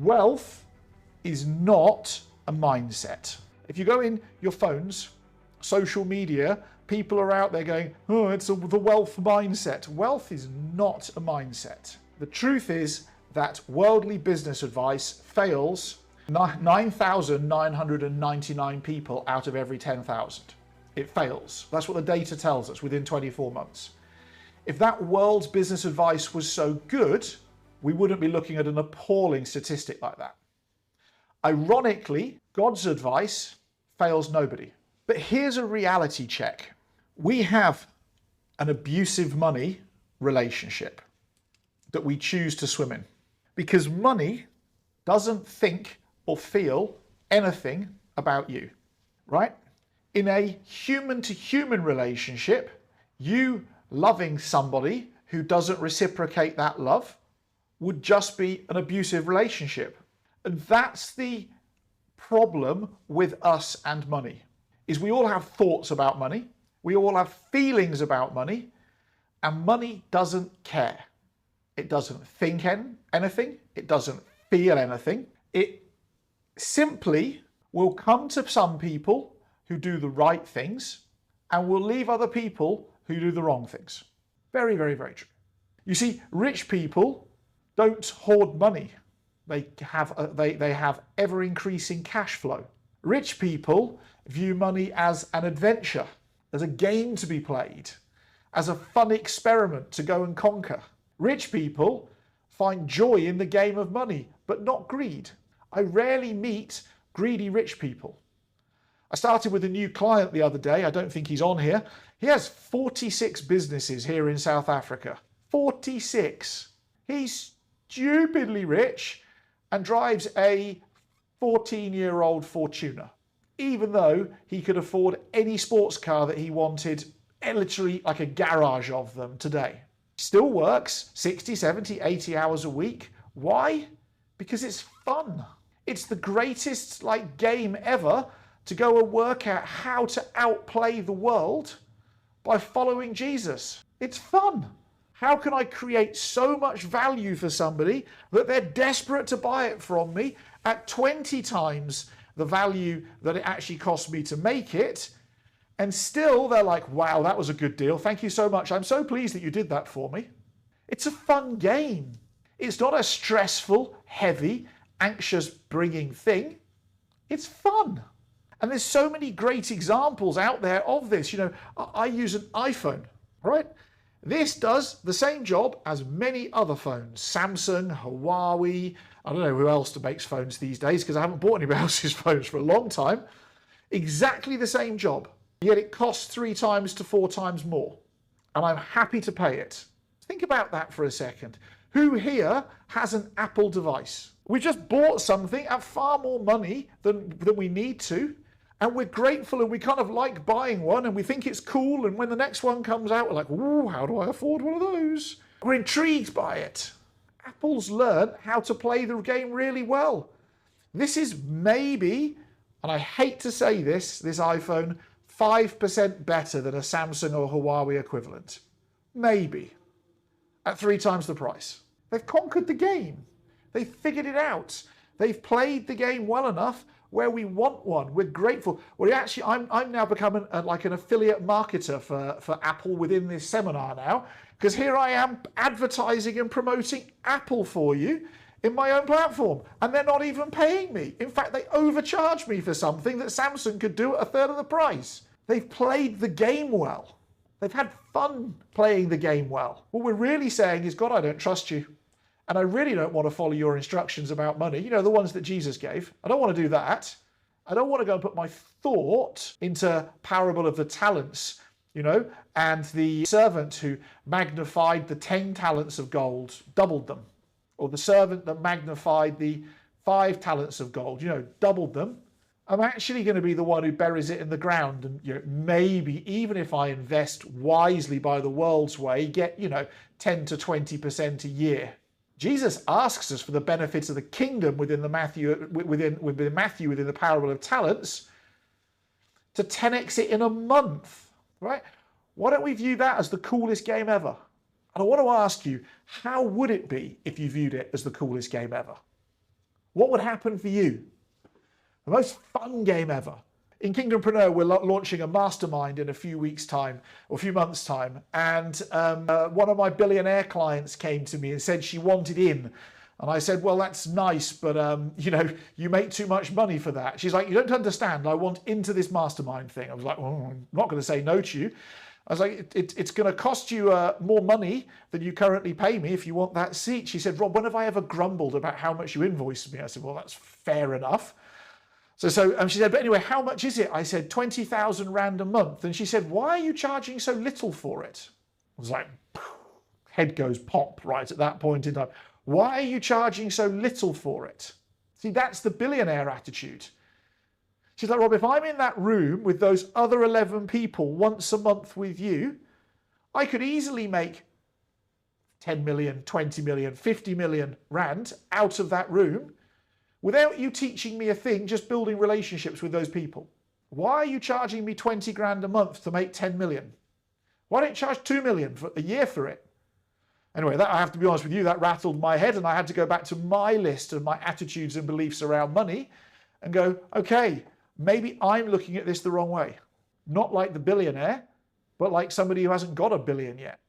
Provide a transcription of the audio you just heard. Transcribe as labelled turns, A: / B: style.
A: Wealth is not a mindset. If you go in your phones, social media, people are out there going, oh, it's the wealth mindset. Wealth is not a mindset. The truth is that worldly business advice fails 9,999 people out of every 10,000. It fails. That's what the data tells us within 24 months. If that world's business advice was so good, we wouldn't be looking at an appalling statistic like that. Ironically, God's advice fails nobody. But here's a reality check. We have an abusive money relationship that we choose to swim in, because money doesn't think or feel anything about you, right? In a human-to-human relationship, you loving somebody who doesn't reciprocate that love would just be an abusive relationship. And that's the problem with us and money, is we all have thoughts about money, we all have feelings about money, and money doesn't care. It doesn't think anything, it doesn't feel anything. It simply will come to some people who do the right things and will leave other people who do the wrong things. Very, very, very true. You see, rich people don't hoard money. They have ever-increasing cash flow. Rich people view money as an adventure, as a game to be played, as a fun experiment to go and conquer. Rich people find joy in the game of money, but not greed. I rarely meet greedy rich people. I started with a new client the other day. I don't think he's on here. He has 46 businesses here in South Africa. 46. He's stupidly rich and drives a 14-year-old Fortuner, even though he could afford any sports car that he wanted, literally like a garage of them today. Still works 60, 70, 80 hours a week. Why? Because it's fun. It's the greatest game ever to go and work out how to outplay the world by following Jesus. It's fun. How can I create so much value for somebody that they're desperate to buy it from me at 20 times the value that it actually cost me to make it, and still they're like, wow, that was a good deal. Thank you so much. I'm so pleased that you did that for me. It's a fun game. It's not a stressful, heavy, anxious bringing thing. It's fun. And there's so many great examples out there of this. You know, I use an iPhone, right? This does the same job as many other phones. Samsung, Huawei, I don't know who else makes phones these days because I haven't bought anybody else's phones for a long time. Exactly the same job, yet it costs 3 times to 4 times more. And I'm happy to pay it. Think about that for a second. Who here has an Apple device? We just bought something at far more money than we need to. And we're grateful and we kind of like buying one and we think it's cool. And when the next one comes out, we're like, ooh, how do I afford one of those? We're intrigued by it. Apple's learned how to play the game really well. This is maybe, and I hate to say this iPhone, 5% better than a Samsung or Huawei equivalent. Maybe. At 3 times the price. They've conquered the game. They've figured it out. They've played the game well enough where we want one. We're grateful. Well, actually, I'm now becoming like an affiliate marketer for Apple within this seminar now, because here I am advertising and promoting Apple for you in my own platform, and they're not even paying me. In fact, they overcharge me for something that Samsung could do at 1/3 of the price. They've played the game well. They've had fun playing the game well. What we're really saying is, God, I don't trust you. And I really don't want to follow your instructions about money. You know, the ones that Jesus gave. I don't want to do that. I don't want to go and put my thought into parable of the talents, you know, and the servant who magnified the 10 talents of gold, doubled them. Or the servant that magnified the 5 talents of gold, you know, doubled them. I'm actually going to be the one who buries it in the ground and, you know, maybe even if I invest wisely by the world's way, get, you know, 10 to 20% a year. Jesus asks us for the benefits of the kingdom within Matthew within the parable of talents to 10x it in a month, right? Why don't we view that as the coolest game ever? And I want to ask you, how would it be if you viewed it as the coolest game ever? What would happen for you? The most fun game ever. In KingdomPreneur, we're launching a mastermind in a few weeks' time, or a few months' time. And one of my billionaire clients came to me and said she wanted in. And I said, well, that's nice, but you know, you make too much money for that. She's like, you don't understand. I want into this mastermind thing. I was like, well, I'm not going to say no to you. I was like, it's going to cost you more money than you currently pay me if you want that seat. She said, Rob, when have I ever grumbled about how much you invoiced me? I said, well, that's fair enough. So she said, but anyway, how much is it? I said, 20,000 Rand a month. And she said, why are you charging so little for it? I was like, head goes pop right at that point in time. Why are you charging so little for it? See, that's the billionaire attitude. She's like, Rob, if I'm in that room with those other 11 people once a month with you, I could easily make 10 million, 20 million, 50 million Rand out of that room without you teaching me a thing, just building relationships with those people. Why are you charging me 20 grand a month to make 10 million? Why don't you charge 2 million for a year for it? Anyway, that, I have to be honest with you, that rattled my head, and I had to go back to my list of my attitudes and beliefs around money and go, okay, maybe I'm looking at this the wrong way. Not like the billionaire, but like somebody who hasn't got a billion yet.